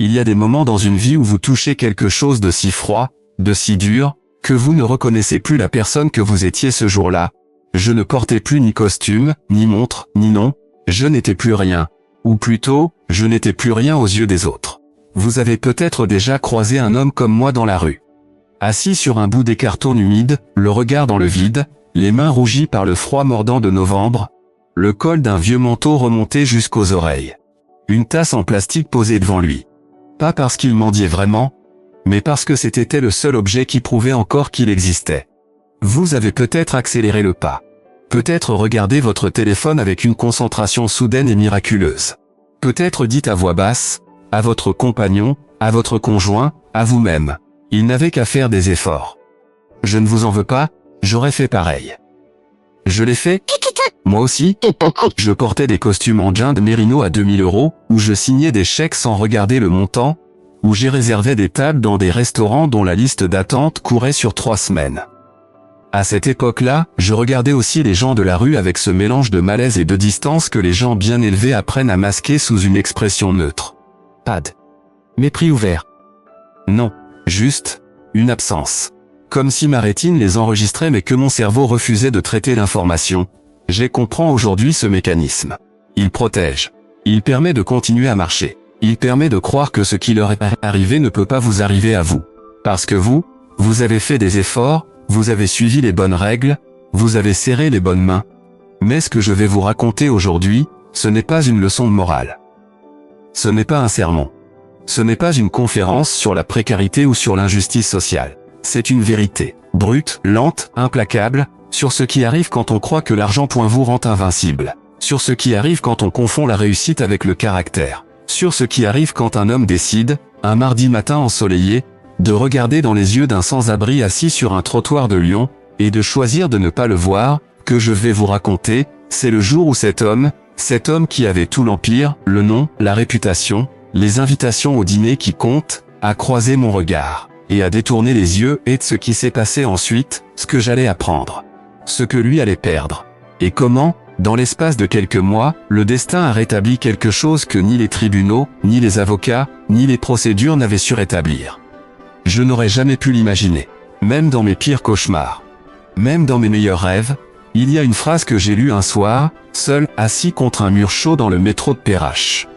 Il y a des moments dans une vie où vous touchez quelque chose de si froid, de si dur, que vous ne reconnaissez plus la personne que vous étiez ce jour-là. Je ne portais plus ni costume, ni montre, ni nom, je n'étais plus rien. Ou plutôt, je n'étais plus rien aux yeux des autres. Vous avez peut-être déjà croisé un homme comme moi dans la rue. Assis sur un bout des cartons humides, le regard dans le vide, les mains rougies par le froid mordant de novembre, le col d'un vieux manteau remonté jusqu'aux oreilles. Une tasse en plastique posée devant lui. Pas parce qu'il mendiait vraiment, mais parce que c'était le seul objet qui prouvait encore qu'il existait. Vous avez peut-être accéléré le pas. Peut-être regardé votre téléphone avec une concentration soudaine et miraculeuse. Peut-être dit à voix basse, à votre compagnon, à votre conjoint, à vous-même. Il n'avait qu'à faire des efforts. Je ne vous en veux pas, j'aurais fait pareil. Je l'ai fait. Moi aussi. Je portais des costumes en jean de mérino à 2000 €, où je signais des chèques sans regarder le montant, où j'ai réservé des tables dans des restaurants dont la liste d'attente courait sur 3 semaines. À cette époque-là, je regardais aussi les gens de la rue avec ce mélange de malaise et de distance que les gens bien élevés apprennent à masquer sous une expression neutre. Pas de mépris ouvert. Non, juste une absence. Comme si ma rétine les enregistrait mais que mon cerveau refusait de traiter l'information. J'ai compris aujourd'hui ce mécanisme. Il protège. Il permet de continuer à marcher. Il permet de croire que ce qui leur est arrivé ne peut pas vous arriver à vous. Parce que vous avez fait des efforts, vous avez suivi les bonnes règles, vous avez serré les bonnes mains. Mais ce que je vais vous raconter aujourd'hui, ce n'est pas une leçon de morale. Ce n'est pas un sermon. Ce n'est pas une conférence sur la précarité ou sur l'injustice sociale. C'est une vérité, brute, lente, implacable, sur ce qui arrive quand on croit que l'argent vous rend invincible. Sur ce qui arrive quand on confond la réussite avec le caractère. Sur ce qui arrive quand un homme décide, un mardi matin ensoleillé, de regarder dans les yeux d'un sans-abri assis sur un trottoir de Lyon, et de choisir de ne pas le voir, que je vais vous raconter, c'est le jour où cet homme qui avait tout l'empire, le nom, la réputation, les invitations au dîner qui comptent, a croisé mon regard, et a détourné les yeux et de ce qui s'est passé ensuite, ce que j'allais apprendre. Ce que lui allait perdre. Et comment, dans l'espace de quelques mois, le destin a rétabli quelque chose que ni les tribunaux, ni les avocats, ni les procédures n'avaient su rétablir. Je n'aurais jamais pu l'imaginer. Même dans mes pires cauchemars. Même dans mes meilleurs rêves, il y a une phrase que j'ai lue un soir, seul, assis contre un mur chaud dans le métro de Perrache.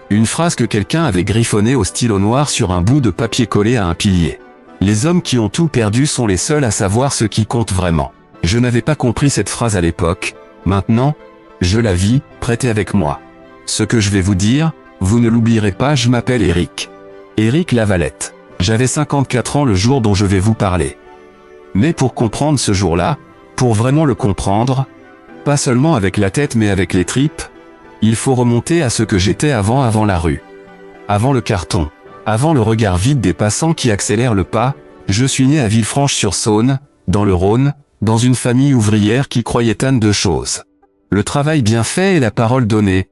Une phrase que quelqu'un avait griffonnée au stylo noir sur un bout de papier collé à un pilier. Les hommes qui ont tout perdu sont les seuls à savoir ce qui compte vraiment. Je n'avais pas compris cette phrase à l'époque. Maintenant, je la vis, prêtez avec moi. Ce que je vais vous dire, vous ne l'oublierez pas, je m'appelle Éric. Éric Lavalette. J'avais 54 ans le jour dont je vais vous parler. Mais pour comprendre ce jour-là, pour vraiment le comprendre, pas seulement avec la tête mais avec les tripes, il faut remonter à ce que j'étais avant la rue. Avant le carton. Avant le regard vide des passants qui accélèrent le pas, je suis né à Villefranche-sur-Saône, dans le Rhône, dans une famille ouvrière qui croyait à deux choses. Le travail bien fait et la parole donnée.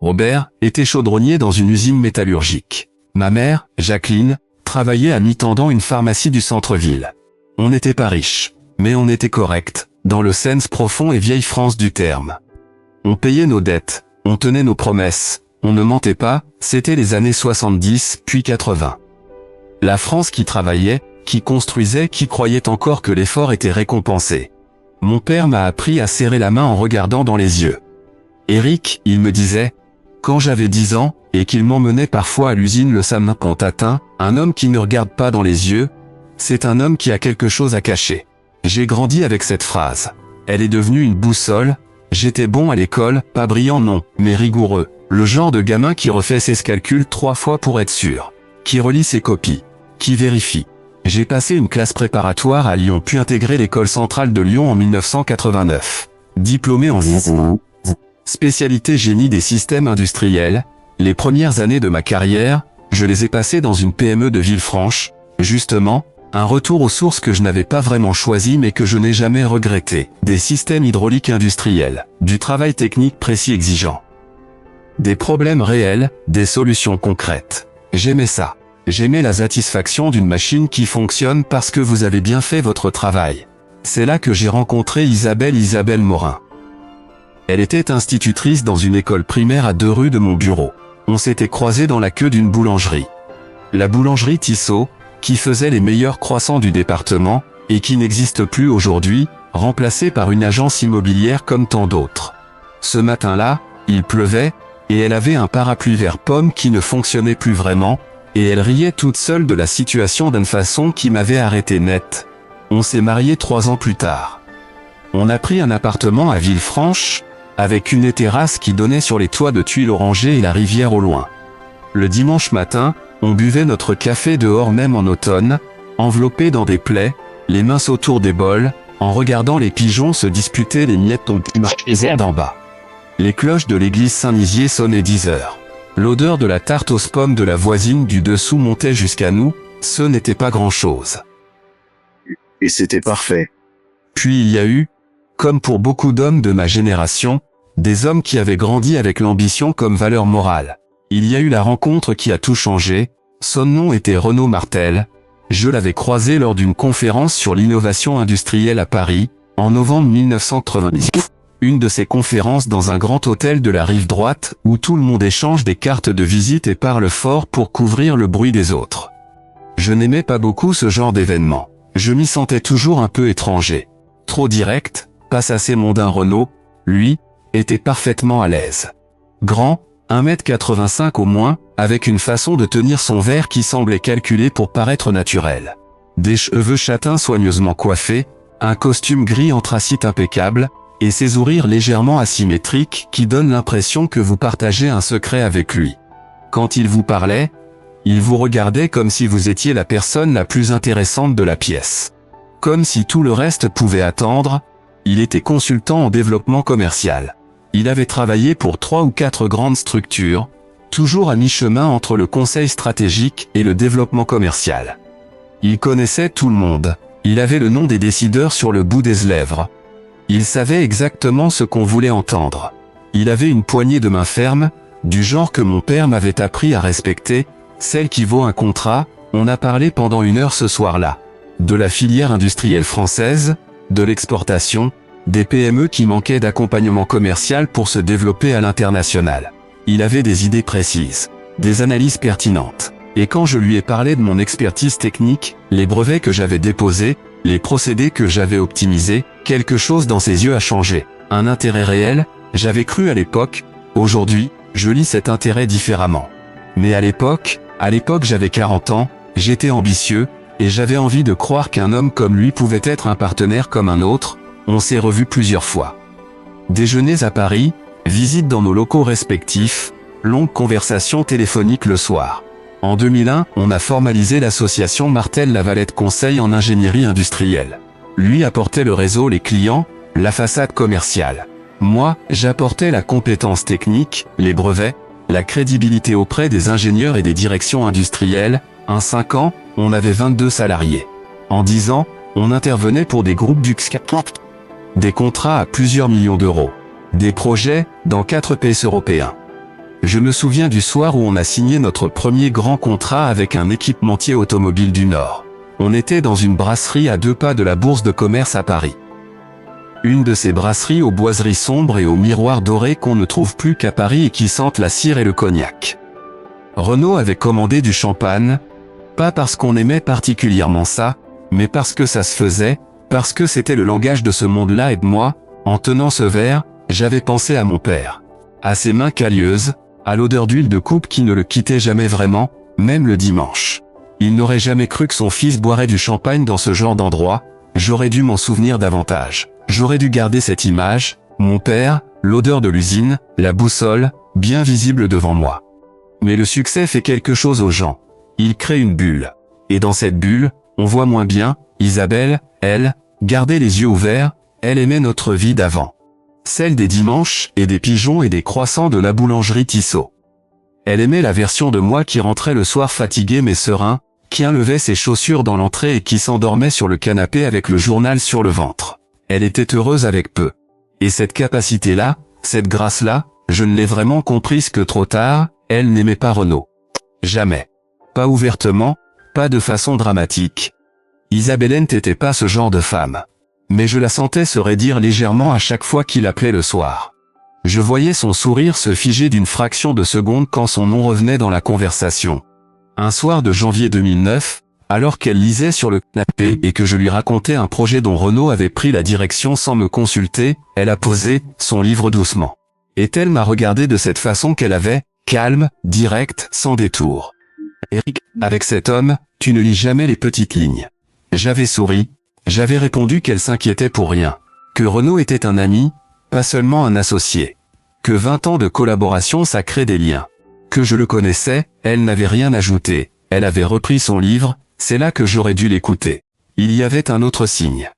Robert était chaudronnier dans une usine métallurgique. Ma mère, Jacqueline, travaillait à mi-temps dans une pharmacie du centre-ville. On n'était pas riches, mais on était correct, dans le sens profond et vieille France du terme. On payait nos dettes, on tenait nos promesses, on ne mentait pas, c'était les années 70 puis 80. La France qui travaillait, qui construisait, qui croyait encore que l'effort était récompensé. Mon père m'a appris à serrer la main en regardant dans les yeux. Éric, il me disait, quand j'avais 10 ans, et qu'il m'emmenait parfois à l'usine le samedi matin, un homme qui ne regarde pas dans les yeux, c'est un homme qui a quelque chose à cacher. J'ai grandi avec cette phrase. Elle est devenue une boussole. J'étais bon à l'école, pas brillant non, mais rigoureux. Le genre de gamin qui refait ses calculs 3 fois pour être sûr. Qui relit ses copies. Qui vérifie. J'ai passé une classe préparatoire à Lyon puis intégré l'école centrale de Lyon en 1989. Diplômé en spécialité génie des systèmes industriels, les premières années de ma carrière, je les ai passées dans une PME de Villefranche, justement, un retour aux sources que je n'avais pas vraiment choisi mais que je n'ai jamais regretté. Des systèmes hydrauliques industriels, du travail technique précis exigeant. Des problèmes réels, des solutions concrètes. J'aimais ça. J'aimais la satisfaction d'une machine qui fonctionne parce que vous avez bien fait votre travail. C'est là que j'ai rencontré Isabelle Morin. Elle était institutrice dans une école primaire à 2 rues de mon bureau. On s'était croisés dans la queue d'une boulangerie. La boulangerie Tissot, qui faisait les meilleurs croissants du département, et qui n'existe plus aujourd'hui, remplacée par une agence immobilière comme tant d'autres. Ce matin-là, il pleuvait, et elle avait un parapluie vert pomme qui ne fonctionnait plus vraiment, et elle riait toute seule de la situation d'une façon qui m'avait arrêté net. On s'est mariés 3 ans plus tard. On a pris un appartement à Villefranche, avec une terrasse qui donnait sur les toits de tuiles orangées et la rivière au loin. Le dimanche matin, on buvait notre café dehors même en automne, enveloppé dans des plaids, les mains autour des bols, en regardant les pigeons se disputer les miettes des airs d'en bas. Les cloches de l'église Saint-Nizier sonnaient 10 heures. L'odeur de la tarte aux pommes de la voisine du dessous montait jusqu'à nous, ce n'était pas grand-chose. Et c'était parfait. Puis il y a eu, comme pour beaucoup d'hommes de ma génération, des hommes qui avaient grandi avec l'ambition comme valeur morale. Il y a eu la rencontre qui a tout changé, son nom était Renaud Martel. Je l'avais croisé lors d'une conférence sur l'innovation industrielle à Paris, en novembre 1990. Une de ces conférences dans un grand hôtel de la rive droite, où tout le monde échange des cartes de visite et parle fort pour couvrir le bruit des autres. Je n'aimais pas beaucoup ce genre d'événement. Je m'y sentais toujours un peu étranger. Trop direct, pas assez mondain. Renaud, lui, était parfaitement à l'aise. Grand, 1m85 au moins, avec une façon de tenir son verre qui semblait calculée pour paraître naturelle. Des cheveux châtains soigneusement coiffés, un costume gris anthracite impeccable, et ses sourires légèrement asymétriques qui donnent l'impression que vous partagez un secret avec lui. Quand il vous parlait, il vous regardait comme si vous étiez la personne la plus intéressante de la pièce. Comme si tout le reste pouvait attendre, il était consultant en développement commercial. Il avait travaillé pour 3 ou 4 grandes structures, toujours à mi-chemin entre le conseil stratégique et le développement commercial. Il connaissait tout le monde. Il avait le nom des décideurs sur le bout des lèvres. Il savait exactement ce qu'on voulait entendre. Il avait une poignée de main ferme, du genre que mon père m'avait appris à respecter, celle qui vaut un contrat. On a parlé pendant 1 heure ce soir-là. De la filière industrielle française, de l'exportation, des PME qui manquaient d'accompagnement commercial pour se développer à l'international. Il avait des idées précises, des analyses pertinentes. Et quand je lui ai parlé de mon expertise technique, les brevets que j'avais déposés, les procédés que j'avais optimisés, quelque chose dans ses yeux a changé. Un intérêt réel, j'avais cru à l'époque. Aujourd'hui, je lis cet intérêt différemment. Mais à l'époque j'avais 40 ans, j'étais ambitieux, et j'avais envie de croire qu'un homme comme lui pouvait être un partenaire comme un autre. On s'est revus plusieurs fois. Déjeuners à Paris, visites dans nos locaux respectifs, longues conversations téléphoniques le soir. En 2001, on a formalisé l'association Martel-Lavalette Conseil en ingénierie industrielle. Lui apportait le réseau, les clients, la façade commerciale. Moi, j'apportais la compétence technique, les brevets, la crédibilité auprès des ingénieurs et des directions industrielles. En 5 ans, on avait 22 salariés. En 10 ans, on intervenait pour des groupes du CAC. Des contrats à plusieurs millions d'euros. Des projets dans 4 pays européens. Je me souviens du soir où on a signé notre premier grand contrat avec un équipementier automobile du Nord. On était dans une brasserie à 2 pas de la Bourse de commerce à Paris. Une de ces brasseries aux boiseries sombres et aux miroirs dorés qu'on ne trouve plus qu'à Paris et qui sentent la cire et le cognac. Renaud avait commandé du champagne, pas parce qu'on aimait particulièrement ça, mais parce que ça se faisait, parce que c'était le langage de ce monde-là. Et moi, en tenant ce verre, j'avais pensé à mon père. À ses mains calleuses, à l'odeur d'huile de coupe qui ne le quittait jamais vraiment, même le dimanche. Il n'aurait jamais cru que son fils boirait du champagne dans ce genre d'endroit. J'aurais dû m'en souvenir davantage. J'aurais dû garder cette image, mon père, l'odeur de l'usine, la boussole, bien visible devant moi. Mais le succès fait quelque chose aux gens. Il crée une bulle. Et dans cette bulle, on voit moins bien. Isabelle, elle, gardait les yeux ouverts, elle aimait notre vie d'avant. Celle des dimanches et des pigeons et des croissants de la boulangerie Tissot. Elle aimait la version de moi qui rentrait le soir fatigué mais serein, qui enlevait ses chaussures dans l'entrée et qui s'endormait sur le canapé avec le journal sur le ventre. Elle était heureuse avec peu. Et cette capacité-là, cette grâce-là, je ne l'ai vraiment comprise que trop tard. Elle n'aimait pas Renaud. Jamais. Pas ouvertement, pas de façon dramatique. Isabelle n'était pas ce genre de femme. Mais je la sentais se raidir légèrement à chaque fois qu'il appelait le soir. Je voyais son sourire se figer d'une fraction de seconde quand son nom revenait dans la conversation. Un soir de janvier 2009, alors qu'elle lisait sur le canapé et que je lui racontais un projet dont Renaud avait pris la direction sans me consulter, elle a posé son livre doucement. Et elle m'a regardé de cette façon qu'elle avait, calme, directe, sans détour. Eric, avec cet homme, tu ne lis jamais les petites lignes. J'avais souri, j'avais répondu qu'elle s'inquiétait pour rien. Que Renaud était un ami, pas seulement un associé. Que 20 ans de collaboration ça crée des liens. Que je le connaissais, elle n'avait rien ajouté. Elle avait repris son livre, c'est là que j'aurais dû l'écouter. Il y avait un autre signe.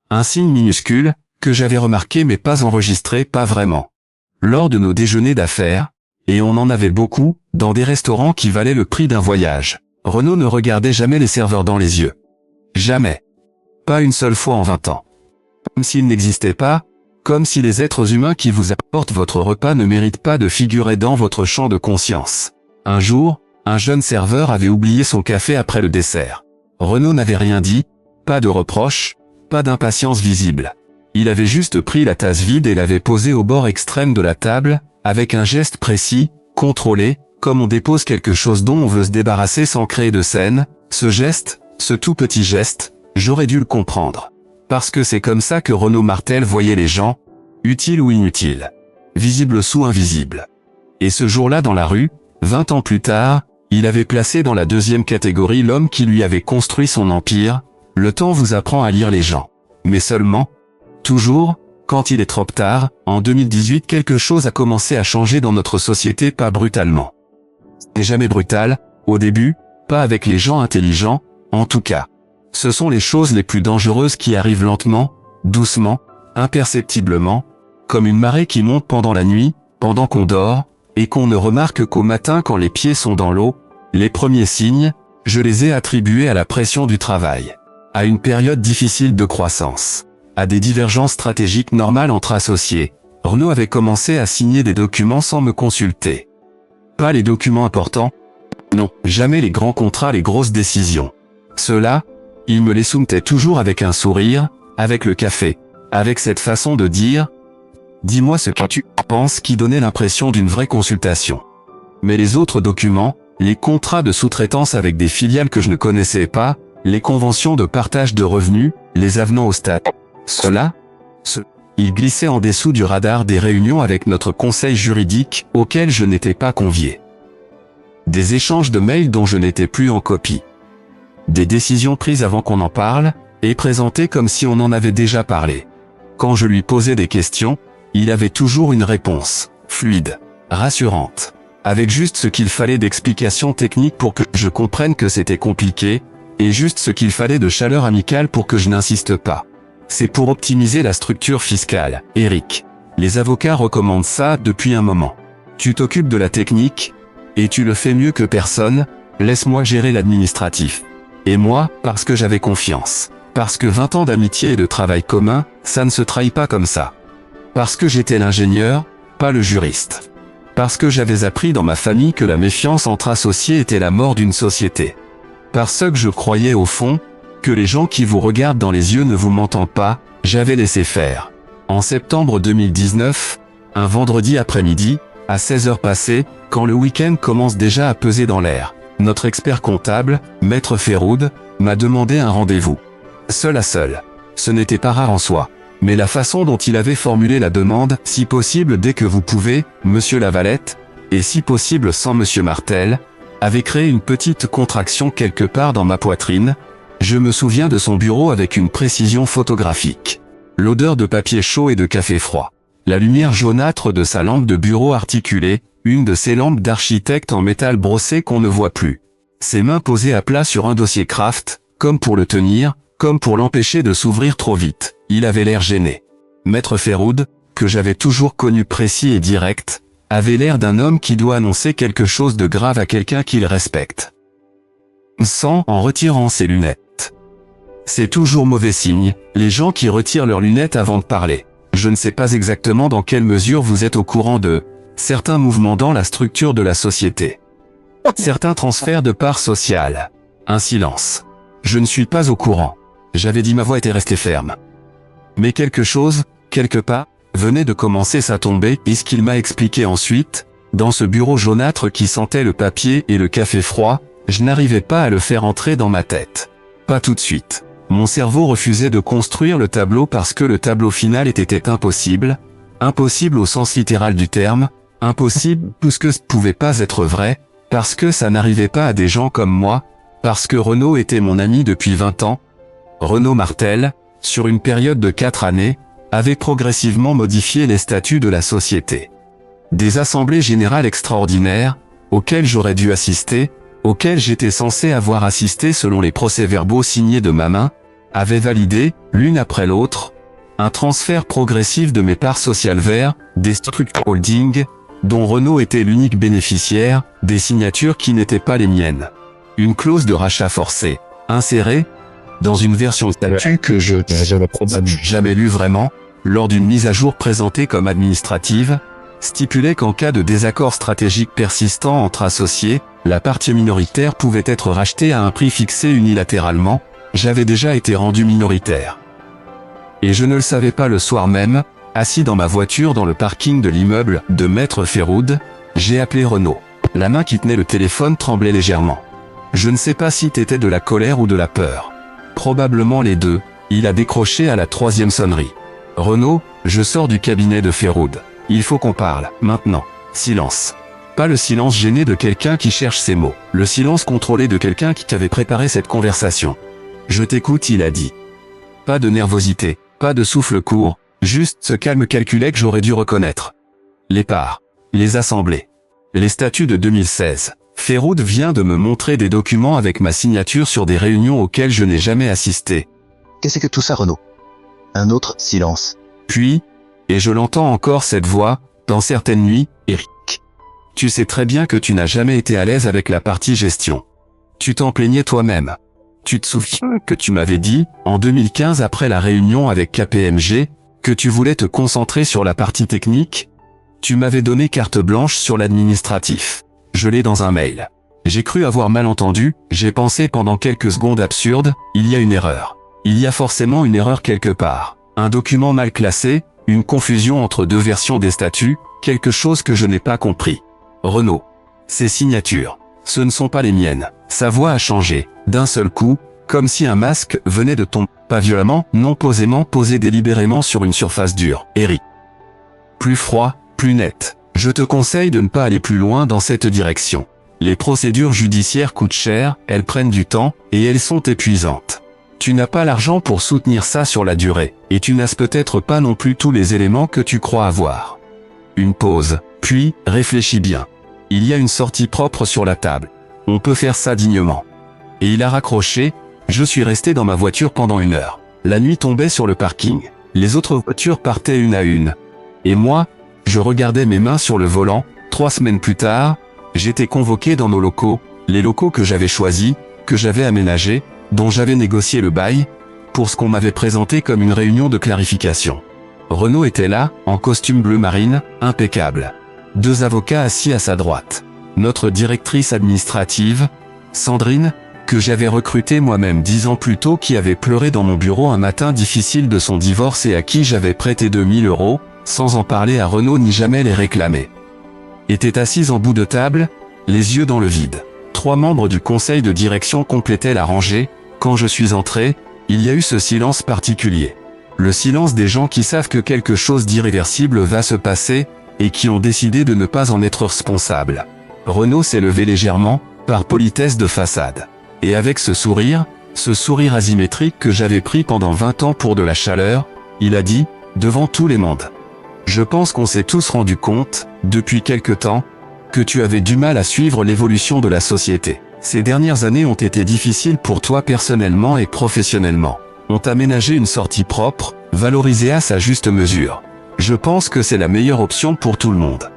Un signe minuscule, que j'avais remarqué mais pas enregistré, pas vraiment. Lors de nos déjeuners d'affaires, et on en avait beaucoup, dans des restaurants qui valaient le prix d'un voyage, Renaud ne regardait jamais les serveurs dans les yeux. Jamais. Pas une seule fois en 20 ans. Comme s'ils n'existaient pas, comme si les êtres humains qui vous apportent votre repas ne méritent pas de figurer dans votre champ de conscience. Un jour, un jeune serveur avait oublié son café après le dessert. Renaud n'avait rien dit, pas de reproche, pas d'impatience visible. Il avait juste pris la tasse vide et l'avait posée au bord extrême de la table, avec un geste précis, contrôlé, comme on dépose quelque chose dont on veut se débarrasser sans créer de scène. Ce geste, ce tout petit geste, j'aurais dû le comprendre. Parce que c'est comme ça que Renaud Martel voyait les gens, utiles ou inutiles, visibles sous invisibles. Et ce jour-là dans la rue, 20 ans plus tard, il avait placé dans la deuxième catégorie l'homme qui lui avait construit son empire. Le temps vous apprend à lire les gens. Mais seulement, toujours, quand il est trop tard. En 2018 quelque chose a commencé à changer dans notre société, pas brutalement. C'est jamais brutal, au début, pas avec les gens intelligents, en tout cas. Ce sont les choses les plus dangereuses qui arrivent lentement, doucement, imperceptiblement, comme une marée qui monte pendant la nuit, pendant qu'on dort, et qu'on ne remarque qu'au matin quand les pieds sont dans l'eau. Les premiers signes, je les ai attribués à la pression du travail, à une période difficile de croissance, à des divergences stratégiques normales entre associés. Renaud avait commencé à signer des documents sans me consulter. Pas les documents importants. Non, jamais les grands contrats, les grosses décisions. Ceux-là, il me les soumettait toujours avec un sourire, avec le café, avec cette façon de dire « Dis-moi ce que tu penses » qui donnait l'impression d'une vraie consultation. Mais les autres documents, les contrats de sous-traitance avec des filiales que je ne connaissais pas, les conventions de partage de revenus, les avenants au stade, ils glissaient en dessous du radar des réunions avec notre conseil juridique, auquel je n'étais pas convié. Des échanges de mails dont je n'étais plus en copie. Des décisions prises avant qu'on en parle, et présentées comme si on en avait déjà parlé. Quand je lui posais des questions, il avait toujours une réponse, fluide, rassurante, avec juste ce qu'il fallait d'explications techniques pour que je comprenne que c'était compliqué, et juste ce qu'il fallait de chaleur amicale pour que je n'insiste pas. C'est pour optimiser la structure fiscale, Eric. Les avocats recommandent ça depuis un moment. Tu t'occupes de la technique, et tu le fais mieux que personne, laisse-moi gérer l'administratif. Et moi, parce que j'avais confiance. Parce que 20 ans d'amitié et de travail commun, ça ne se trahit pas comme ça. Parce que j'étais l'ingénieur, pas le juriste. Parce que j'avais appris dans ma famille que la méfiance entre associés était la mort d'une société. Parce que je croyais au fond, que les gens qui vous regardent dans les yeux ne vous mentent pas, j'avais laissé faire. En septembre 2019, un vendredi après-midi, à 16h passées, quand le week-end commence déjà à peser dans l'air, notre expert comptable, Maître Féroud, m'a demandé un rendez-vous. Seul à seul. Ce n'était pas rare en soi. Mais la façon dont il avait formulé la demande, si possible dès que vous pouvez, Monsieur Lavalette, et si possible sans Monsieur Martel, avait créé une petite contraction quelque part dans ma poitrine. Je me souviens de son bureau avec une précision photographique. L'odeur de papier chaud et de café froid. La lumière jaunâtre de sa lampe de bureau articulée, une de ces lampes d'architecte en métal brossé qu'on ne voit plus. Ses mains posées à plat sur un dossier Kraft, comme pour le tenir, comme pour l'empêcher de s'ouvrir trop vite. Il avait l'air gêné. Maître Féroud, que j'avais toujours connu précis et direct, avait l'air d'un homme qui doit annoncer quelque chose de grave à quelqu'un qu'il respecte. Sans en retirant ses lunettes. C'est toujours mauvais signe, les gens qui retirent leurs lunettes avant de parler. Je ne sais pas exactement dans quelle mesure vous êtes au courant de certains mouvements dans la structure de la société. Certains transferts de parts sociales. Un silence. Je ne suis pas au courant. J'avais dit ma voix était restée ferme. Mais quelque chose, quelque part, venait de commencer sa tombée et ce qu'il m'a expliqué ensuite, dans ce bureau jaunâtre qui sentait le papier et le café froid, je n'arrivais pas à le faire entrer dans ma tête. Pas tout de suite. Mon cerveau refusait de construire le tableau parce que le tableau final était impossible. Impossible au sens littéral du terme. Impossible parce que ce pouvait pas être vrai. Parce que ça n'arrivait pas à des gens comme moi. Parce que Renaud était mon ami depuis 20 ans. Renaud Martel, sur une période de 4 années, avait progressivement modifié les statuts de la société. Des assemblées générales extraordinaires, auxquelles j'aurais dû assister, auxquelles j'étais censé avoir assisté selon les procès-verbaux signés de ma main, avaient validé, l'une après l'autre, un transfert progressif de mes parts sociales vers des structures holding, dont Renaud était l'unique bénéficiaire, des signatures qui n'étaient pas les miennes. Une clause de rachat forcé, insérée, dans une version statut que je n'avais probablement jamais lue vraiment, lors d'une mise à jour présentée comme administrative, stipulait qu'en cas de désaccord stratégique persistant entre associés, la partie minoritaire pouvait être rachetée à un prix fixé unilatéralement. J'avais déjà été rendu minoritaire. Et je ne le savais pas le soir même, assis dans ma voiture dans le parking de l'immeuble de Maître Féroud, j'ai appelé Renaud. La main qui tenait le téléphone tremblait légèrement. Je ne sais pas si c'était de la colère ou de la peur. Probablement les deux. Il a décroché à la 3e sonnerie. Renaud, je sors du cabinet de Féroud. Il faut qu'on parle, maintenant. Silence. Pas le silence gêné de quelqu'un qui cherche ses mots. Le silence contrôlé de quelqu'un qui avait préparé cette conversation. Je t'écoute, il a dit. Pas de nervosité, pas de souffle court, juste ce calme calculé que j'aurais dû reconnaître. Les parts, les assemblées, les statuts de 2016. Féroud vient de me montrer des documents avec ma signature sur des réunions auxquelles je n'ai jamais assisté. Qu'est-ce que tout ça, Renaud? Un autre silence. Puis, et je l'entends encore cette voix, dans certaines nuits, Eric. Tu sais très bien que tu n'as jamais été à l'aise avec la partie gestion. Tu t'en plaignais toi-même. Tu te souviens que tu m'avais dit, en 2015 après la réunion avec KPMG, que tu voulais te concentrer sur la partie technique? Tu m'avais donné carte blanche sur l'administratif. Je l'ai dans un mail. J'ai cru avoir mal entendu, j'ai pensé pendant quelques secondes absurdes, il y a une erreur. Il y a forcément une erreur quelque part. Un document mal classé, une confusion entre deux versions des statuts, quelque chose que je n'ai pas compris. Renaud. Ces signatures. Ce ne sont pas les miennes. Sa voix a changé, d'un seul coup, comme si un masque venait de tomber, pas violemment, non posément, posé délibérément sur une surface dure. Eric. Plus froid, plus net. Je te conseille de ne pas aller plus loin dans cette direction. Les procédures judiciaires coûtent cher, elles prennent du temps, et elles sont épuisantes. Tu n'as pas l'argent pour soutenir ça sur la durée, et tu n'as peut-être pas non plus tous les éléments que tu crois avoir. Une pause, puis, réfléchis bien. Il y a une sortie propre sur la table. On peut faire ça dignement. Et il a raccroché, je suis resté dans ma voiture pendant 1 heure. La nuit tombait sur le parking. Les autres voitures partaient une à une. Et moi, je regardais mes mains sur le volant. 3 semaines plus tard, j'étais convoqué dans nos locaux, les locaux que j'avais choisis, que j'avais aménagés, dont j'avais négocié le bail, pour ce qu'on m'avait présenté comme une réunion de clarification. Renaud était là, en costume bleu marine, impeccable. 2 avocats assis à sa droite. Notre directrice administrative, Sandrine, que j'avais recrutée moi-même 10 ans plus tôt, qui avait pleuré dans mon bureau un matin difficile de son divorce et à qui j'avais prêté 2000 €, sans en parler à Renaud ni jamais les réclamer. Était assise en bout de table, les yeux dans le vide. 3 membres du conseil de direction complétaient la rangée. Quand je suis entré, il y a eu ce silence particulier. Le silence des gens qui savent que quelque chose d'irréversible va se passer, et qui ont décidé de ne pas en être responsables. Renaud s'est levé légèrement, par politesse de façade. Et avec ce sourire asymétrique que j'avais pris pendant 20 ans pour de la chaleur, il a dit, devant tous les mondes. Je pense qu'on s'est tous rendu compte, depuis quelque temps, que tu avais du mal à suivre l'évolution de la société. Ces dernières années ont été difficiles pour toi personnellement et professionnellement. On t'a ménagé une sortie propre, valorisée à sa juste mesure. Je pense que c'est la meilleure option pour tout le monde.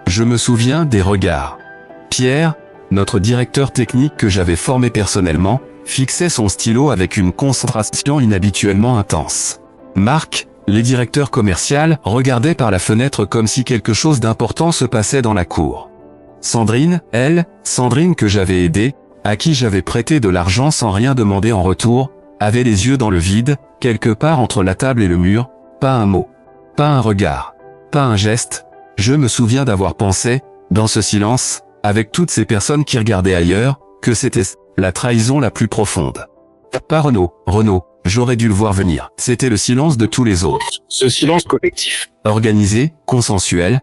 Je me souviens des regards. Pierre, notre directeur technique que j'avais formé personnellement, fixait son stylo avec une concentration inhabituellement intense. Marc, les directeurs commerciaux, regardaient par la fenêtre comme si quelque chose d'important se passait dans la cour. Sandrine que j'avais aidée, à qui j'avais prêté de l'argent sans rien demander en retour, avait les yeux dans le vide, quelque part entre la table et le mur, pas un mot. Pas un regard. Pas un geste. Je me souviens d'avoir pensé, dans ce silence, avec toutes ces personnes qui regardaient ailleurs, que c'était la trahison la plus profonde. Pas Renaud, j'aurais dû le voir venir. C'était le silence de tous les autres. Ce silence collectif. Organisé, consensuel.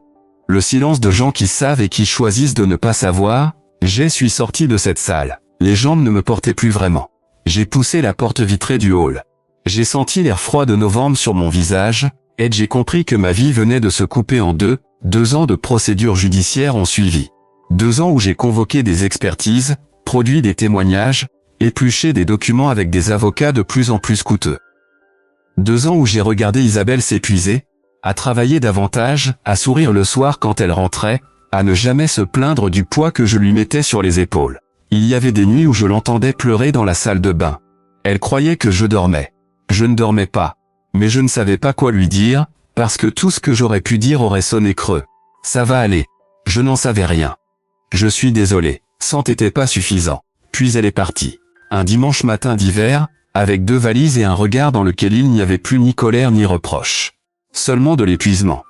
Le silence de gens qui savent et qui choisissent de ne pas savoir. Je suis sorti de cette salle. Les jambes ne me portaient plus vraiment. J'ai poussé la porte vitrée du hall. J'ai senti l'air froid de novembre sur mon visage, et j'ai compris que ma vie venait de se couper en deux. 2 ans de procédures judiciaires ont suivi. 2 ans où j'ai convoqué des expertises, produit des témoignages, épluché des documents avec des avocats de plus en plus coûteux. 2 ans où j'ai regardé Isabelle s'épuiser, à travailler davantage, à sourire le soir quand elle rentrait, à ne jamais se plaindre du poids que je lui mettais sur les épaules. Il y avait des nuits où je l'entendais pleurer dans la salle de bain. Elle croyait que je dormais. Je ne dormais pas. Mais je ne savais pas quoi lui dire, parce que tout ce que j'aurais pu dire aurait sonné creux. Ça va aller. Je n'en savais rien. Je suis désolé, c'n'était pas suffisant. Puis elle est partie. Un dimanche matin d'hiver, avec 2 valises et un regard dans lequel il n'y avait plus ni colère ni reproche. Seulement de l'épuisement.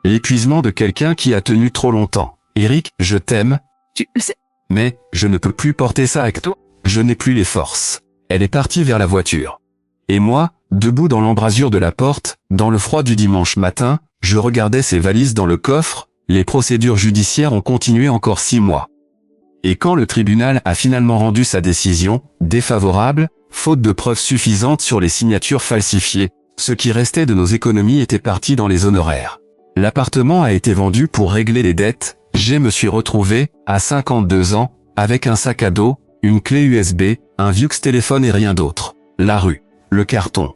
L'épuisement de quelqu'un qui a tenu trop longtemps. Eric, je t'aime. Tu le sais. Mais, je ne peux plus porter ça avec toi. Je n'ai plus les forces. Elle est partie vers la voiture. Et moi, debout dans l'embrasure de la porte, dans le froid du dimanche matin, je regardais ses valises dans le coffre. Les procédures judiciaires ont continué encore 6 mois. Et quand le tribunal a finalement rendu sa décision, défavorable, faute de preuves suffisantes sur les signatures falsifiées, ce qui restait de nos économies était parti dans les honoraires. L'appartement a été vendu pour régler les dettes. Je me suis retrouvé, à 52 ans, avec un sac à dos, une clé USB, un vieux téléphone et rien d'autre. La rue. Le carton.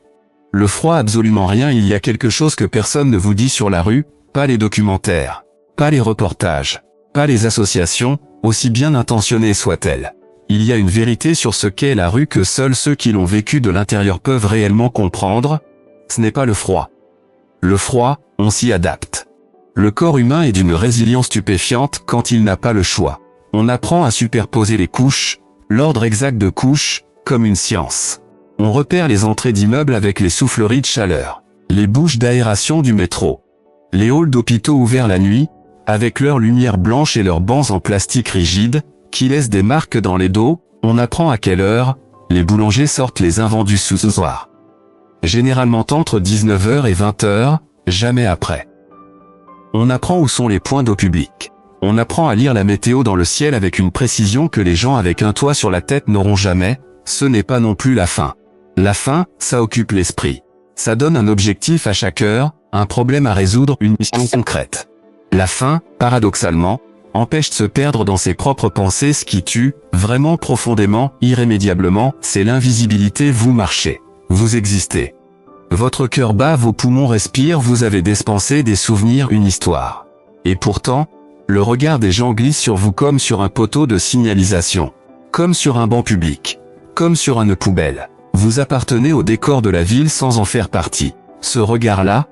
Le froid, absolument rien. Il y a quelque chose que personne ne vous dit sur la rue, pas les documentaires, pas les reportages, pas les associations, aussi bien intentionnées soient-elles. Il y a une vérité sur ce qu'est la rue que seuls ceux qui l'ont vécu de l'intérieur peuvent réellement comprendre. Ce n'est pas le froid. Le froid, on s'y adapte. Le corps humain est d'une résilience stupéfiante quand il n'a pas le choix. On apprend à superposer les couches, l'ordre exact de couches, comme une science. On repère les entrées d'immeubles avec les souffleries de chaleur, les bouches d'aération du métro, les halls d'hôpitaux ouverts la nuit, avec leurs lumières blanches et leurs bancs en plastique rigide, qui laissent des marques dans les dos. On apprend à quelle heure les boulangers sortent les invendus ce soir. Généralement entre 19h et 20h, jamais après. On apprend où sont les points d'eau publics. On apprend à lire la météo dans le ciel avec une précision que les gens avec un toit sur la tête n'auront jamais. Ce n'est pas non plus la fin. La fin, ça occupe l'esprit. Ça donne un objectif à chaque heure, un problème à résoudre, une mission concrète. La fin, paradoxalement, empêche de se perdre dans ses propres pensées. Ce qui tue, vraiment profondément, irrémédiablement, c'est l'invisibilité. Vous marchez. Vous existez. Votre cœur bat, vos poumons respirent, vous avez dispensé des souvenirs, une histoire. Et pourtant, le regard des gens glisse sur vous comme sur un poteau de signalisation. Comme sur un banc public. Comme sur une poubelle. Vous appartenez au décor de la ville sans en faire partie. Ce regard-là,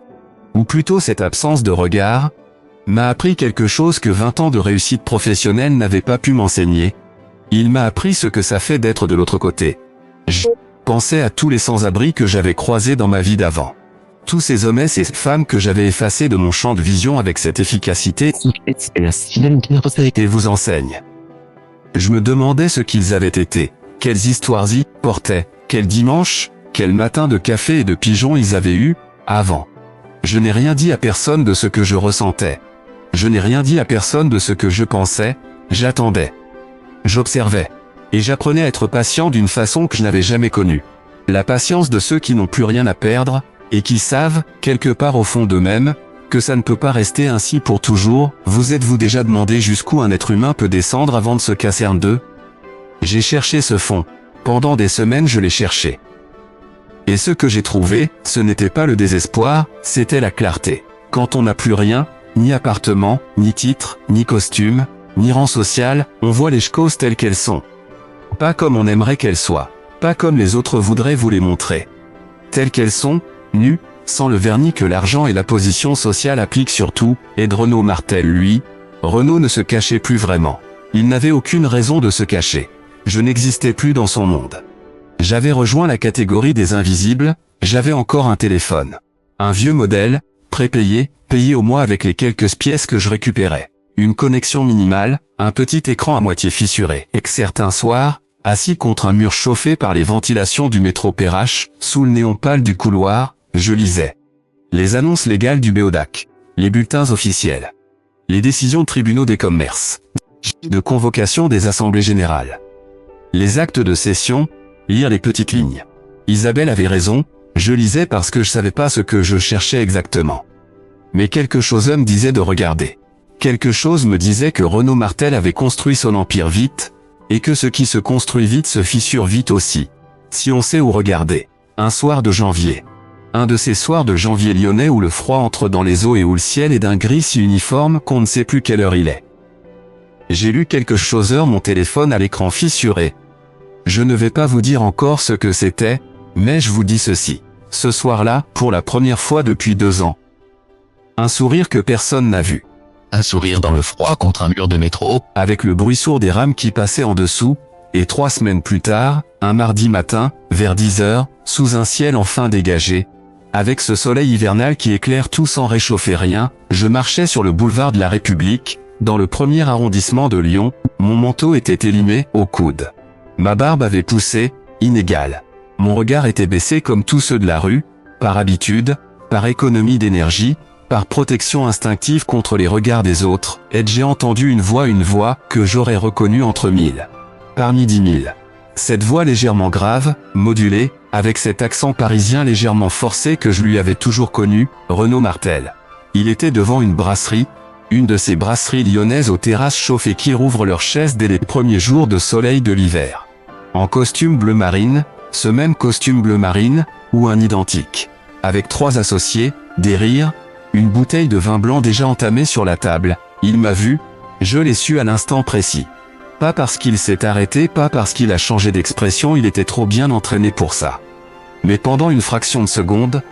ou plutôt cette absence de regard, m'a appris quelque chose que 20 ans de réussite professionnelle n'avaient pas pu m'enseigner. Il m'a appris ce que ça fait d'être de l'autre côté. Je pensais à tous les sans-abri que j'avais croisés dans ma vie d'avant. Tous ces hommes et ces femmes que j'avais effacés de mon champ de vision avec cette efficacité et vous enseigne. Je me demandais ce qu'ils avaient été, quelles histoires y portaient, quel dimanche, quel matin de café et de pigeons ils avaient eu, avant. Je n'ai rien dit à personne de ce que je ressentais. Je n'ai rien dit à personne de ce que je pensais, j'attendais. J'observais. Et j'apprenais à être patient d'une façon que je n'avais jamais connue. La patience de ceux qui n'ont plus rien à perdre, et qui savent, quelque part au fond d'eux-mêmes, que ça ne peut pas rester ainsi pour toujours. Vous êtes-vous déjà demandé jusqu'où un être humain peut descendre avant de se casser en deux? J'ai cherché ce fond. Pendant des semaines je l'ai cherché. Et ce que j'ai trouvé, ce n'était pas le désespoir, c'était la clarté. Quand on n'a plus rien, ni appartement, ni titre, ni costume, ni rang social, on voit les choses telles qu'elles sont. Pas comme on aimerait qu'elles soient. Pas comme les autres voudraient vous les montrer. Telles qu'elles sont, nues, sans le vernis que l'argent et la position sociale appliquent sur tout. Et de Renaud Martel, lui, Renaud ne se cachait plus vraiment. Il n'avait aucune raison de se cacher. Je n'existais plus dans son monde. J'avais rejoint la catégorie des invisibles, j'avais encore un téléphone. Un vieux modèle, Prépayé, payé au mois avec les quelques pièces que je récupérais. Une connexion minimale, un petit écran à moitié fissuré. Et que certains soirs, assis contre un mur chauffé par les ventilations du métro Perrache, sous le néon pâle du couloir, je lisais les annonces légales du Béodac, les bulletins officiels, les décisions de tribunaux des commerces, de convocation des assemblées générales, les actes de session, lire les petites lignes. Isabelle avait raison, je lisais parce que je savais pas ce que je cherchais exactement. Mais quelque chose me disait de regarder. Quelque chose me disait que Renaud Martel avait construit son empire vite, et que ce qui se construit vite se fissure vite aussi. Si on sait où regarder. Un soir de janvier. Un de ces soirs de janvier lyonnais où le froid entre dans les os et où le ciel est d'un gris si uniforme qu'on ne sait plus quelle heure il est. J'ai lu quelque chose mon téléphone à l'écran fissuré. Je ne vais pas vous dire encore ce que c'était, mais je vous dis ceci. Ce soir-là, pour la première fois depuis 2 ans. Un sourire que personne n'a vu. Un sourire dans le froid contre un mur de métro. Avec le bruit sourd des rames qui passaient en dessous, et 3 semaines plus tard, un mardi matin, vers 10 heures, sous un ciel enfin dégagé, avec ce soleil hivernal qui éclaire tout sans réchauffer rien, je marchais sur le boulevard de la République, dans le 1er arrondissement de Lyon, mon manteau était élimé au coude. Ma barbe avait poussé, inégale. Mon regard était baissé comme tous ceux de la rue, par habitude, par économie d'énergie, par protection instinctive contre les regards des autres, et j'ai entendu une voix que j'aurais reconnue entre 1000. Parmi 10 000. Cette voix légèrement grave, modulée, avec cet accent parisien légèrement forcé que je lui avais toujours connu, Renaud Martel. Il était devant une brasserie, une de ces brasseries lyonnaises aux terrasses chauffées qui rouvrent leurs chaises dès les premiers jours de soleil de l'hiver. En costume bleu marine, ce même costume bleu marine, ou un identique. Avec 3 associés, des rires, une bouteille de vin blanc déjà entamée sur la table. Il m'a vu, je l'ai su à l'instant précis. Pas parce qu'il s'est arrêté, pas parce qu'il a changé d'expression, il était trop bien entraîné pour ça. Mais pendant une fraction de seconde,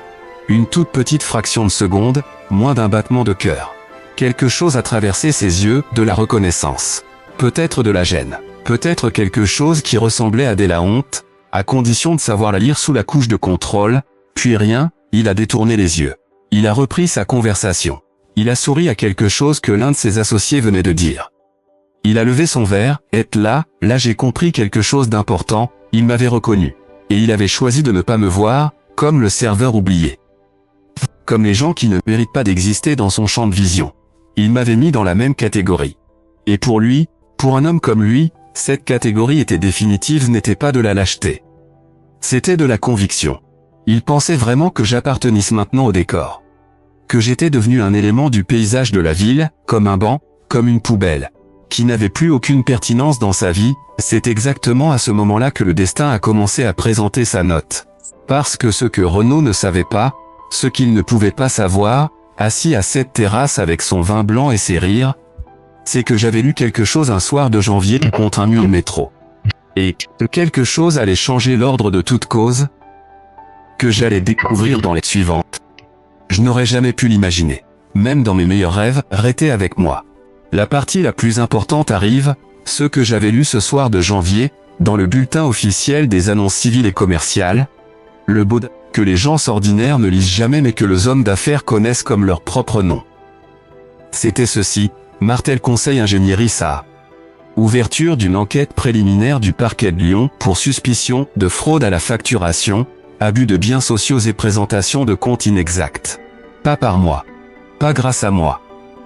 une toute petite fraction de seconde, moins d'un battement de cœur. Quelque chose a traversé ses yeux, de la reconnaissance. Peut-être de la gêne. Peut-être quelque chose qui ressemblait à de la honte, à condition de savoir la lire sous la couche de contrôle, puis rien, il a détourné les yeux. Il a repris sa conversation. Il a souri à quelque chose que l'un de ses associés venait de dire. Il a levé son verre, et là j'ai compris quelque chose d'important, il m'avait reconnu. Et il avait choisi de ne pas me voir, comme le serveur oublié. Comme les gens qui ne méritent pas d'exister dans son champ de vision. Il m'avait mis dans la même catégorie. Et pour lui, pour un homme comme lui, cette catégorie était définitive, n'était pas de la lâcheté. C'était de la conviction. Il pensait vraiment que j'appartenisse maintenant au décor. Que j'étais devenu un élément du paysage de la ville, comme un banc, comme une poubelle, qui n'avait plus aucune pertinence dans sa vie. C'est exactement à ce moment-là que le destin a commencé à présenter sa note. Parce que ce que Renaud ne savait pas, ce qu'il ne pouvait pas savoir, assis à cette terrasse avec son vin blanc et ses rires, c'est que j'avais lu quelque chose un soir de janvier contre un mur de métro. Et que quelque chose allait changer l'ordre de toute cause, que j'allais découvrir dans les suivantes. Je n'aurais jamais pu l'imaginer. Même dans mes meilleurs rêves, restez avec moi. La partie la plus importante arrive, ce que j'avais lu ce soir de janvier, dans le bulletin officiel des annonces civiles et commerciales, le Béodac, que les gens ordinaires ne lisent jamais mais que les hommes d'affaires connaissent comme leur propre nom. C'était ceci, Martel Conseil Ingénierie SA. Ouverture d'une enquête préliminaire du parquet de Lyon pour suspicion de fraude à la facturation, abus de biens sociaux et présentation de comptes inexacts. Pas par moi. Pas grâce à moi.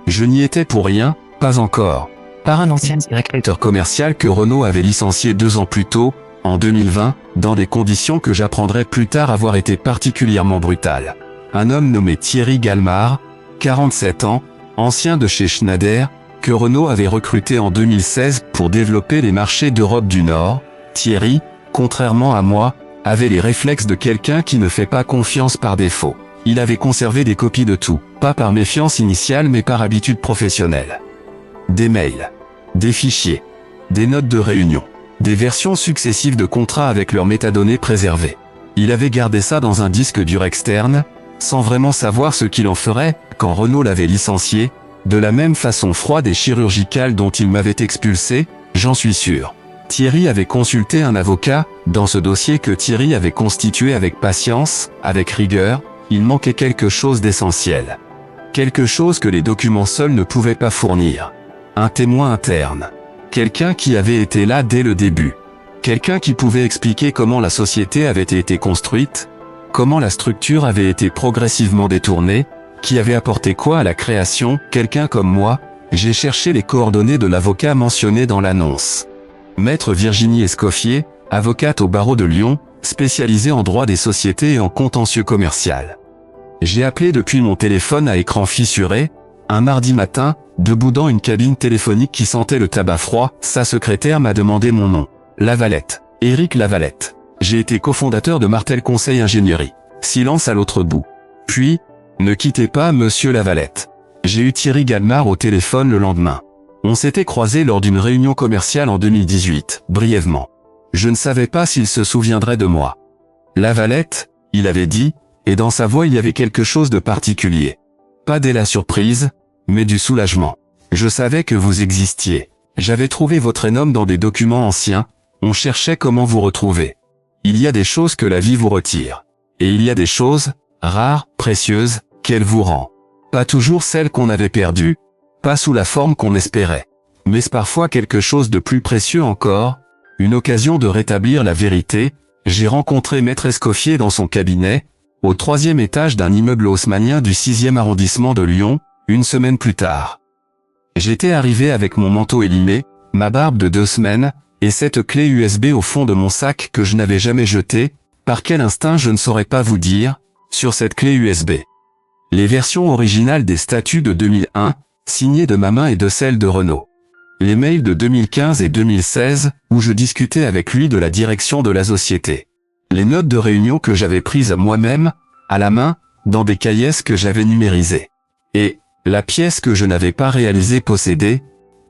Je n'y étais pour rien, pas encore. Par un ancien directeur commercial que Renaud avait licencié 2 ans plus tôt, en 2020, dans des conditions que j'apprendrai plus tard avoir été particulièrement brutales. Un homme nommé Thierry Galmard, 47 ans, ancien de chez Schneider, que Renaud avait recruté en 2016 pour développer les marchés d'Europe du Nord. Thierry, contrairement à moi, avait les réflexes de quelqu'un qui ne fait pas confiance par défaut. Il avait conservé des copies de tout, pas par méfiance initiale mais par habitude professionnelle. Des mails, des fichiers, des notes de réunion, des versions successives de contrats avec leurs métadonnées préservées. Il avait gardé ça dans un disque dur externe, sans vraiment savoir ce qu'il en ferait, quand Renaud l'avait licencié, de la même façon froide et chirurgicale dont il m'avait expulsé, j'en suis sûr. Thierry avait consulté un avocat, dans ce dossier que Thierry avait constitué avec patience, avec rigueur, il manquait quelque chose d'essentiel. Quelque chose que les documents seuls ne pouvaient pas fournir. Un témoin interne. Quelqu'un qui avait été là dès le début. Quelqu'un qui pouvait expliquer comment la société avait été construite, comment la structure avait été progressivement détournée, qui avait apporté quoi à la création. Quelqu'un comme moi, j'ai cherché les coordonnées de l'avocat mentionné dans l'annonce. Maître Virginie Escoffier, avocate au barreau de Lyon, spécialisée en droit des sociétés et en contentieux commercial. J'ai appelé depuis mon téléphone à écran fissuré, un mardi matin, debout dans une cabine téléphonique qui sentait le tabac froid. Sa secrétaire m'a demandé mon nom. Lavalette. Éric Lavalette. J'ai été cofondateur de Martel Conseil Ingénierie. Silence à l'autre bout. Puis, ne quittez pas monsieur Lavalette. J'ai eu Thierry Galmard au téléphone le lendemain. On s'était croisés lors d'une réunion commerciale en 2018, brièvement. Je ne savais pas s'il se souviendrait de moi. Lavalette, il avait dit, et dans sa voix il y avait quelque chose de particulier. Pas dès la surprise, mais du soulagement. Je savais que vous existiez. J'avais trouvé votre nom dans des documents anciens, on cherchait comment vous retrouver. Il y a des choses que la vie vous retire. Et il y a des choses, rares, précieuses, qu'elle vous rend. Pas toujours celles qu'on avait perdues, pas sous la forme qu'on espérait. Mais c'est parfois quelque chose de plus précieux encore, une occasion de rétablir la vérité. J'ai rencontré Maître Escoffier dans son cabinet, au 3e étage d'un immeuble haussmannien du 6e arrondissement de Lyon, une semaine plus tard. J'étais arrivé avec mon manteau élimé, ma barbe de 2 semaines, et cette clé USB au fond de mon sac que je n'avais jamais jetée, par quel instinct je ne saurais pas vous dire, sur cette clé USB. Les versions originales des statuts de 2001, signées de ma main et de celle de Renaud. Les mails de 2015 et 2016, où je discutais avec lui de la direction de la société. Les notes de réunion que j'avais prises à moi-même, à la main, dans des cahiers que j'avais numérisés. Et, la pièce que je n'avais pas réalisée possédée,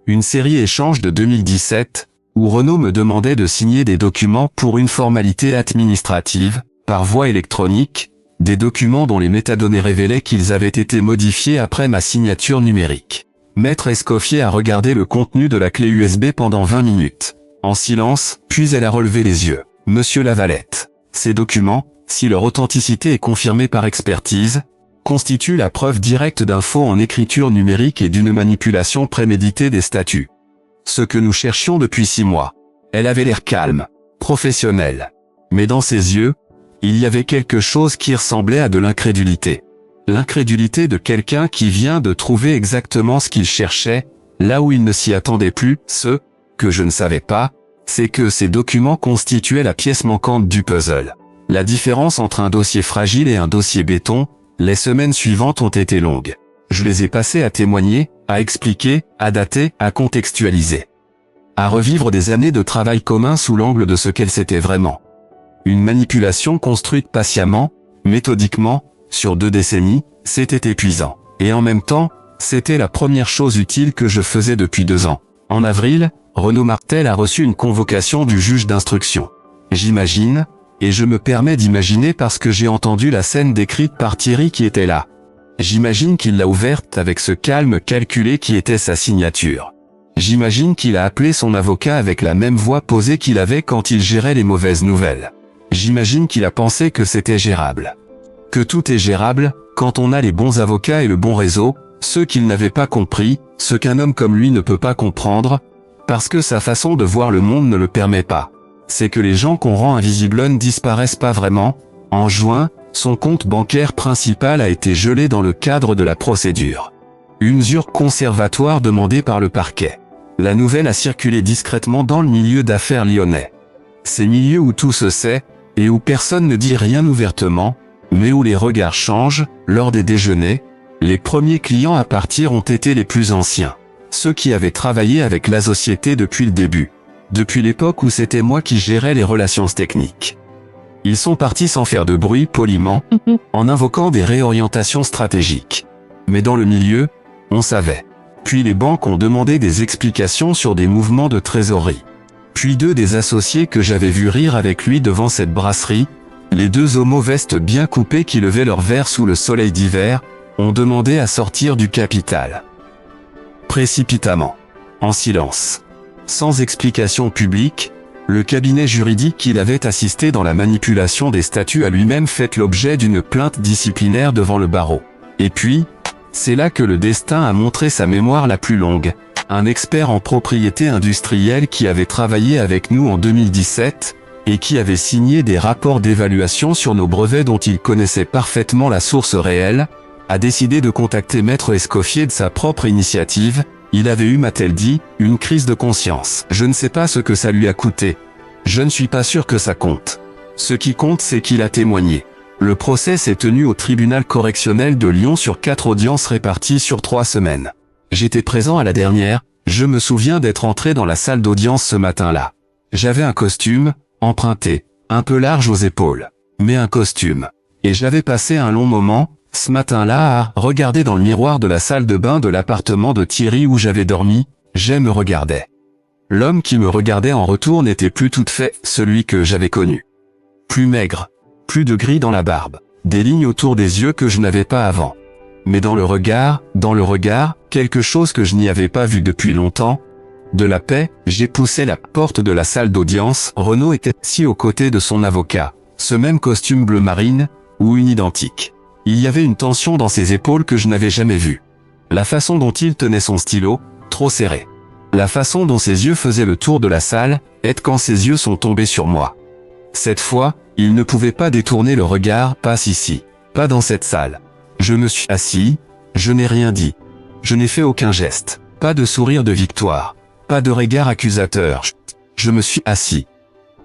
une série échange de 2017, où Renaud me demandait de signer des documents pour une formalité administrative, par voie électronique, des documents dont les métadonnées révélaient qu'ils avaient été modifiés après ma signature numérique. Maître Escoffier a regardé le contenu de la clé USB pendant 20 minutes, en silence, puis elle a relevé les yeux. Monsieur Lavalette, ces documents, si leur authenticité est confirmée par expertise, constituent la preuve directe d'un faux en écriture numérique et d'une manipulation préméditée des statuts. Ce que nous cherchions depuis 6 mois. Elle avait l'air calme, professionnelle. Mais dans ses yeux, il y avait quelque chose qui ressemblait à de l'incrédulité. L'incrédulité de quelqu'un qui vient de trouver exactement ce qu'il cherchait, là où il ne s'y attendait plus. Ce que je ne savais pas, c'est que ces documents constituaient la pièce manquante du puzzle. La différence entre un dossier fragile et un dossier béton, les semaines suivantes ont été longues. Je les ai passées à témoigner, à expliquer, à dater, à contextualiser. À revivre des années de travail commun sous l'angle de ce qu'elles étaient vraiment. Une manipulation construite patiemment, méthodiquement, sur 2 décennies, c'était épuisant. Et en même temps, c'était la première chose utile que je faisais depuis 2 ans. En avril, Renaud Martel a reçu une convocation du juge d'instruction. J'imagine, et je me permets d'imaginer parce que j'ai entendu la scène décrite par Thierry qui était là. J'imagine qu'il l'a ouverte avec ce calme calculé qui était sa signature. J'imagine qu'il a appelé son avocat avec la même voix posée qu'il avait quand il gérait les mauvaises nouvelles. J'imagine qu'il a pensé que c'était gérable. Que tout est gérable, quand on a les bons avocats et le bon réseau, ce qu'il n'avait pas compris, ce qu'un homme comme lui ne peut pas comprendre, parce que sa façon de voir le monde ne le permet pas. C'est que les gens qu'on rend invisibles ne disparaissent pas vraiment. En juin, son compte bancaire principal a été gelé dans le cadre de la procédure. Une mesure conservatoire demandée par le parquet. La nouvelle a circulé discrètement dans le milieu d'affaires lyonnais. Ces milieux où tout se sait, et où personne ne dit rien ouvertement, mais où les regards changent. Lors des déjeuners, les premiers clients à partir ont été les plus anciens. Ceux qui avaient travaillé avec la société depuis le début. Depuis l'époque où c'était moi qui gérais les relations techniques. Ils sont partis sans faire de bruit, poliment, en invoquant des réorientations stratégiques. Mais dans le milieu, on savait. Puis les banques ont demandé des explications sur des mouvements de trésorerie. Puis 2 des associés que j'avais vu rire avec lui devant cette brasserie, les 2 homos vestes bien coupés qui levaient leurs verres sous le soleil d'hiver, ont demandé à sortir du capital. Précipitamment. En silence. Sans explication publique, le cabinet juridique qu'il avait assisté dans la manipulation des statuts a lui-même fait l'objet d'une plainte disciplinaire devant le barreau. Et puis, C'est là que le destin a montré sa mémoire la plus longue. Un expert en propriété industrielle qui avait travaillé avec nous en 2017 et qui avait signé des rapports d'évaluation sur nos brevets dont il connaissait parfaitement la source réelle, a décidé de contacter Maître Escoffier de sa propre initiative. Il avait eu, m'a-t-elle dit, une crise de conscience. Je ne sais pas ce que ça lui a coûté. Je ne suis pas sûr que ça compte. Ce qui compte, c'est qu'il a témoigné. Le procès s'est tenu au tribunal correctionnel de Lyon sur 4 audiences réparties sur 3 semaines. J'étais présent à la dernière, je me souviens d'être entré dans la salle d'audience ce matin-là. J'avais un costume, emprunté, un peu large aux épaules, mais un costume. Et j'avais passé un long moment, ce matin-là, à regarder dans le miroir de la salle de bain de l'appartement de Thierry où j'avais dormi. Je me regardais. L'homme qui me regardait en retour n'était plus tout à fait celui que j'avais connu. Plus maigre, plus de gris dans la barbe, des lignes autour des yeux que je n'avais pas avant. Mais dans le regard, quelque chose que je n'y avais pas vu depuis longtemps. De la paix, j'ai poussé la porte de la salle d'audience. Renaud était assis aux côtés de son avocat, ce même costume bleu marine, ou une identique. Il y avait une tension dans ses épaules que je n'avais jamais vue. La façon dont il tenait son stylo, trop serré. La façon dont ses yeux faisaient le tour de la salle, quand ses yeux sont tombés sur moi. Cette fois, il ne pouvait pas détourner le regard, pas ici, pas dans cette salle. Je me suis assis, je n'ai rien dit. Je n'ai fait aucun geste, pas de sourire de victoire. Pas de regard accusateur. Je me suis assis.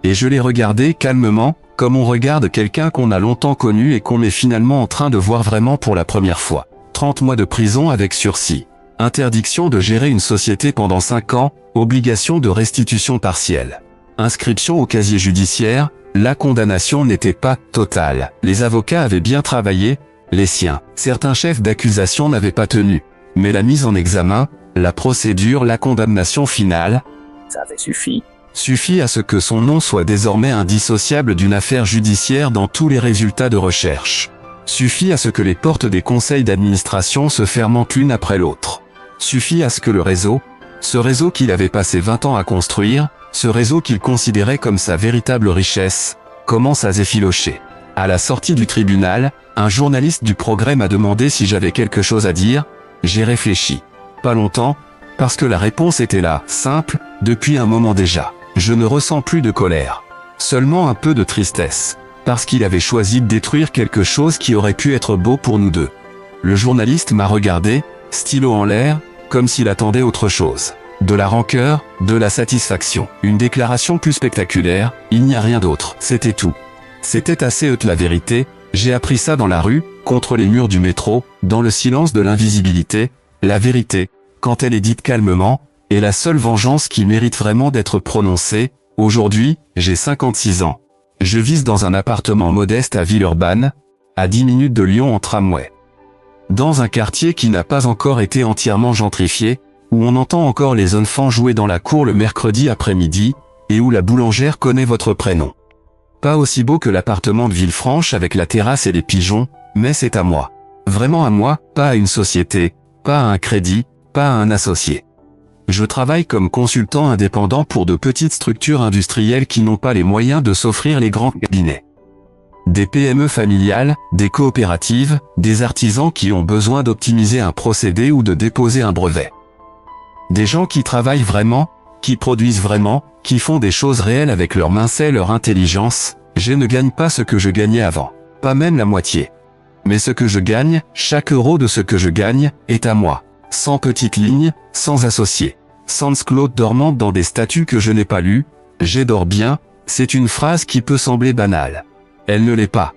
Et je l'ai regardé calmement, comme on regarde quelqu'un qu'on a longtemps connu et qu'on est finalement en train de voir vraiment pour la première fois. 30 mois de prison avec sursis. Interdiction de gérer une société pendant 5 ans, obligation de restitution partielle. Inscription au casier judiciaire, la condamnation n'était pas totale. Les avocats avaient bien travaillé, les siens. Certains chefs d'accusation n'avaient pas tenu. Mais la mise en examen, la procédure, la condamnation finale, Ça avait suffi. Suffit à ce que son nom soit désormais indissociable d'une affaire judiciaire dans tous les résultats de recherche. Suffit à ce que les portes des conseils d'administration se ferment l'une après l'autre. Suffit à ce que le réseau, ce réseau qu'il avait passé 20 ans à construire, ce réseau qu'il considérait comme sa véritable richesse, commence à s'effilocher. À la sortie du tribunal, un journaliste du Progrès m'a demandé si j'avais quelque chose à dire. J'ai réfléchi. Pas longtemps, parce que la réponse était là, simple, depuis un moment déjà. Je ne ressens plus de colère. Seulement un peu de tristesse. Parce qu'il avait choisi de détruire quelque chose qui aurait pu être beau pour nous deux. Le journaliste m'a regardé, stylo en l'air, comme s'il attendait autre chose. De la rancœur, de la satisfaction. Une déclaration plus spectaculaire, il n'y a rien d'autre. C'était tout. C'était assez haute la vérité, j'ai appris ça dans la rue, contre les murs du métro, dans le silence de l'invisibilité. La vérité, quand elle est dite calmement, est la seule vengeance qui mérite vraiment d'être prononcée. Aujourd'hui, j'ai 56 ans. Je vis dans un appartement modeste à Villeurbanne, à 10 minutes de Lyon en tramway. Dans un quartier qui n'a pas encore été entièrement gentrifié, où on entend encore les enfants jouer dans la cour le mercredi après-midi, et où la boulangère connaît votre prénom. Pas aussi beau que l'appartement de Villefranche avec la terrasse et les pigeons, mais c'est à moi. Vraiment à moi, pas à une société, pas à un crédit, pas à un associé. Je travaille comme consultant indépendant pour de petites structures industrielles qui n'ont pas les moyens de s'offrir les grands cabinets. Des PME familiales, des coopératives, des artisans qui ont besoin d'optimiser un procédé ou de déposer un brevet. Des gens qui travaillent vraiment, qui produisent vraiment, qui font des choses réelles avec leurs mains et leur intelligence. Je ne gagne pas ce que je gagnais avant. Pas même la moitié. Mais ce que je gagne, chaque euro de ce que je gagne, est à moi. Sans petite ligne, sans associé. Sans Claude dormant dans des statuts que je n'ai pas lus. Je dors bien, c'est une phrase qui peut sembler banale. Elle ne l'est pas.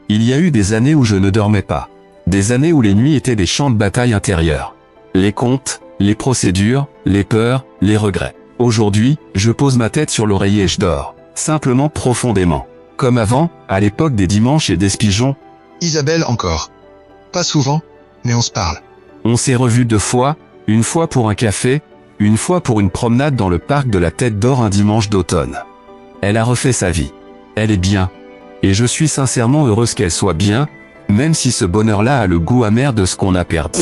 Il y a eu des années où je ne dormais pas. Des années où les nuits étaient des champs de bataille intérieurs. Les comptes, les procédures, les peurs, les regrets. Aujourd'hui, je pose ma tête sur l'oreiller et je dors. Simplement profondément. Comme avant, à l'époque des dimanches et des pigeons. Isabelle encore. Pas souvent, mais on se parle. On s'est revus 2 fois, une fois pour un café, une fois pour une promenade dans le parc de la Tête d'Or un dimanche d'automne. Elle a refait sa vie. Elle est bien. Et je suis sincèrement heureuse qu'elle soit bien, même si ce bonheur-là a le goût amer de ce qu'on a perdu.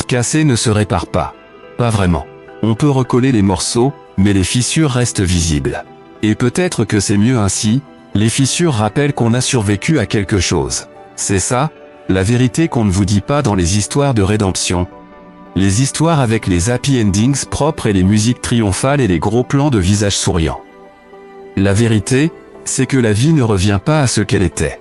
Cassé ne se répare pas. Pas vraiment. On peut recoller les morceaux, mais les fissures restent visibles. Et peut-être que c'est mieux ainsi, les fissures rappellent qu'on a survécu à quelque chose. C'est ça, La vérité qu'on ne vous dit pas dans les histoires de rédemption. Les histoires avec les happy endings propres et les musiques triomphales et les gros plans de visages souriants. La vérité, c'est que la vie ne revient pas à ce qu'elle était.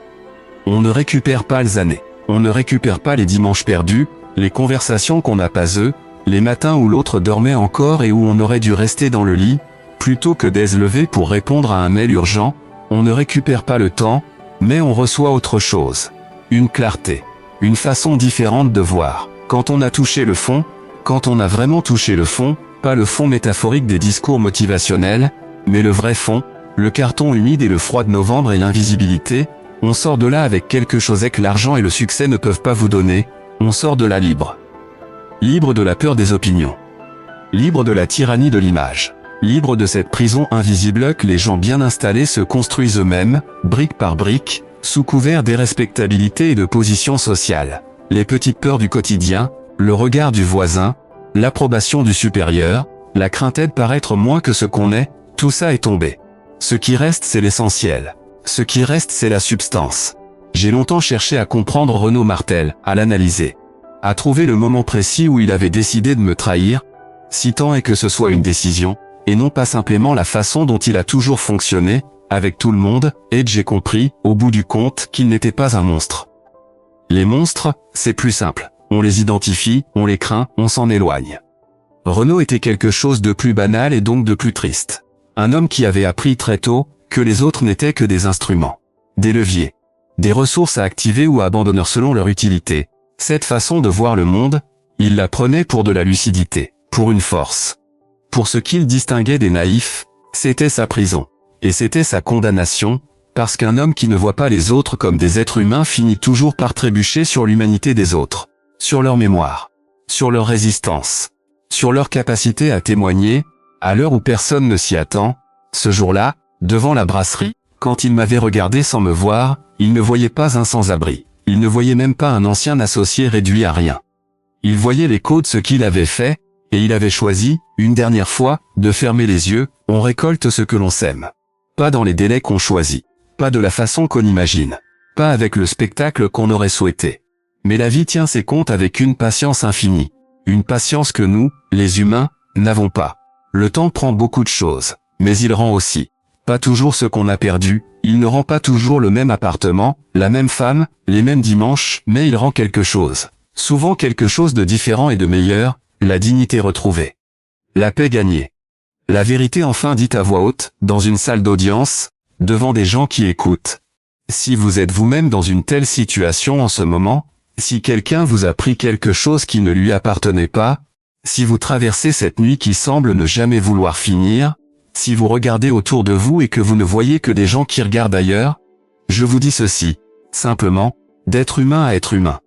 On ne récupère pas les années. On ne récupère pas les dimanches perdus, les conversations qu'on n'a pas eues, les matins où l'autre dormait encore et où on aurait dû rester dans le lit, plutôt que d'être levé pour répondre à un mail urgent. On ne récupère pas le temps, mais on reçoit autre chose. Une clarté. Une façon différente de voir. Quand on a touché le fond, quand on a vraiment touché le fond, pas le fond métaphorique des discours motivationnels, mais le vrai fond, le carton humide et le froid de novembre et l'invisibilité, on sort de là avec quelque chose que l'argent et le succès ne peuvent pas vous donner, on sort de là libre. Libre de la peur des opinions. Libre de la tyrannie de l'image. Libre de cette prison invisible que les gens bien installés se construisent eux-mêmes, brique par brique, sous couvert d'irrespectabilité et de position sociale. Les petites peurs du quotidien, le regard du voisin, l'approbation du supérieur, la crainte de paraître moins que ce qu'on est, tout ça est tombé. Ce qui reste, c'est l'essentiel. Ce qui reste, c'est la substance. J'ai longtemps cherché à comprendre Renaud Martel, à l'analyser. À trouver le moment précis où il avait décidé de me trahir, si tant est que ce soit une décision, et non pas simplement la façon dont il a toujours fonctionné, avec tout le monde, et j'ai compris, au bout du compte, qu'il n'était pas un monstre. Les monstres, c'est plus simple. On les identifie, on les craint, on s'en éloigne. Renaud était quelque chose de plus banal et donc de plus triste. Un homme qui avait appris très tôt que les autres n'étaient que des instruments, des leviers, des ressources à activer ou à abandonner selon leur utilité. Cette façon de voir le monde, il la prenait pour de la lucidité, pour une force. Pour ce qu'il distinguait des naïfs, c'était sa prison. Et c'était sa condamnation, parce qu'un homme qui ne voit pas les autres comme des êtres humains finit toujours par trébucher sur l'humanité des autres, sur leur mémoire, sur leur résistance, sur leur capacité à témoigner, à l'heure où personne ne s'y attend. Ce jour-là, devant la brasserie, quand il m'avait regardé sans me voir, il ne voyait pas un sans-abri. Il ne voyait même pas un ancien associé réduit à rien. Il voyait l'écho de ce qu'il avait fait, et il avait choisi, une dernière fois, de fermer les yeux. On récolte ce que l'on sème. Pas dans les délais qu'on choisit. Pas de la façon qu'on imagine. Pas avec le spectacle qu'on aurait souhaité. Mais la vie tient ses comptes avec une patience infinie. Une patience que nous, les humains, n'avons pas. Le temps prend beaucoup de choses, mais il rend aussi. Pas toujours ce qu'on a perdu, il ne rend pas toujours le même appartement, la même femme, les mêmes dimanches, mais il rend quelque chose. Souvent quelque chose de différent et de meilleur, la dignité retrouvée. La paix gagnée. La vérité enfin dite à voix haute, dans une salle d'audience, devant des gens qui écoutent. Si vous êtes vous-même dans une telle situation en ce moment, si quelqu'un vous a pris quelque chose qui ne lui appartenait pas, si vous traversez cette nuit qui semble ne jamais vouloir finir, si vous regardez autour de vous et que vous ne voyez que des gens qui regardent ailleurs, je vous dis ceci, simplement, d'être humain à être humain.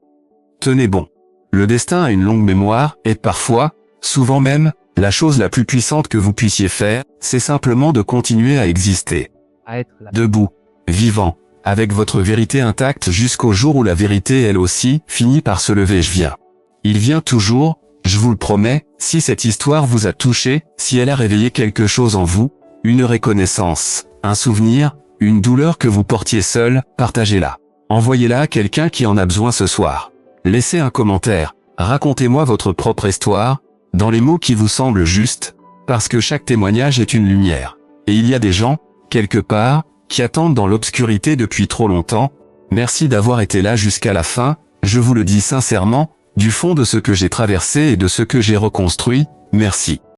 Tenez bon. Le destin a une longue mémoire, et parfois, souvent même, la chose la plus puissante que vous puissiez faire, c'est simplement de continuer à exister. À être là. Debout, vivant, avec votre vérité intacte jusqu'au jour où la vérité elle aussi, finit par se lever. Je viens. Il vient toujours, je vous le promets, si cette histoire vous a touché, si elle a réveillé quelque chose en vous, une reconnaissance, un souvenir, une douleur que vous portiez seul, partagez-la. Envoyez-la à quelqu'un qui en a besoin ce soir. Laissez un commentaire, racontez-moi votre propre histoire, dans les mots qui vous semblent justes, parce que chaque témoignage est une lumière. Et il y a des gens, quelque part, qui attendent dans l'obscurité depuis trop longtemps. Merci d'avoir été là jusqu'à la fin, je vous le dis sincèrement, du fond de ce que j'ai traversé et de ce que j'ai reconstruit, merci.